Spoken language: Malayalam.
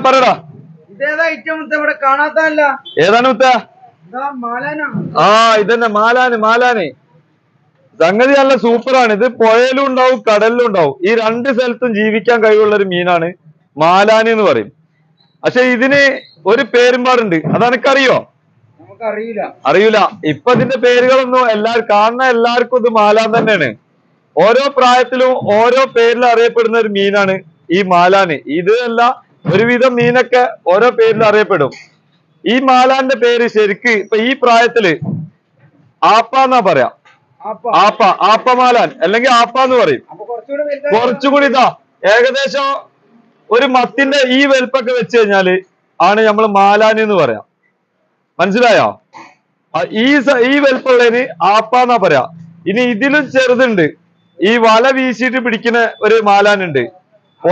പറയടാ. ഏതാണ് മുത്ത? ആ ഇതന്നെ മാലാന്. സംഗതി നല്ല സൂപ്പറാണ്. ഇത് പുഴയിലും ഉണ്ടാവും കടലിലും ഉണ്ടാവും. ഈ രണ്ട് സ്ഥലത്തും ജീവിക്കാൻ കഴിവുള്ള ഒരു മീനാണ് മാലാന് എന്ന് പറയും. പക്ഷെ ഇതിന് ഒരു പേരുമ്പാടുണ്ട്. അതെനക്കറിയോ? അറിയില്ല. ഇപ്പൊ ഇതിന്റെ പേരുകളൊന്നും കാണുന്ന എല്ലാവർക്കും ഇത് മാലാൻ തന്നെയാണ്. ഓരോ പ്രായത്തിലും ഓരോ പേരിൽ അറിയപ്പെടുന്ന ഒരു മീനാണ് ഈ മാലാന്. ഇത് അല്ല, ഒരുവിധം മീനൊക്കെ ഓരോ പേരിൽ അറിയപ്പെടും. ഈ മാലാന്റെ പേര് ശരിക്ക് ഇപ്പൊ ഈ പ്രായത്തില് ആപ്പ എന്നാ പറയാ. ആപ്പ മാലാൻ അല്ലെങ്കിൽ ആപ്പ എന്ന് പറയും. കുറച്ചുകൂടി ഇതാ ഏകദേശം ഒരു മത്തിന്റെ ഈ വലുപ്പൊക്കെ വെച്ച് കഴിഞ്ഞാല് ആണ് നമ്മൾ മാലാൻ എന്ന് പറയാം. മനസ്സിലായോ? ഈ വലുപ്പമുള്ളതിന് ആപ്പ എന്നാ പറയാ. ഇനി ഇതിലും ചെറുതുണ്ട്. ഈ വല വീശിയിട്ട് പിടിക്കുന്ന ഒരു മാലാനുണ്ട്.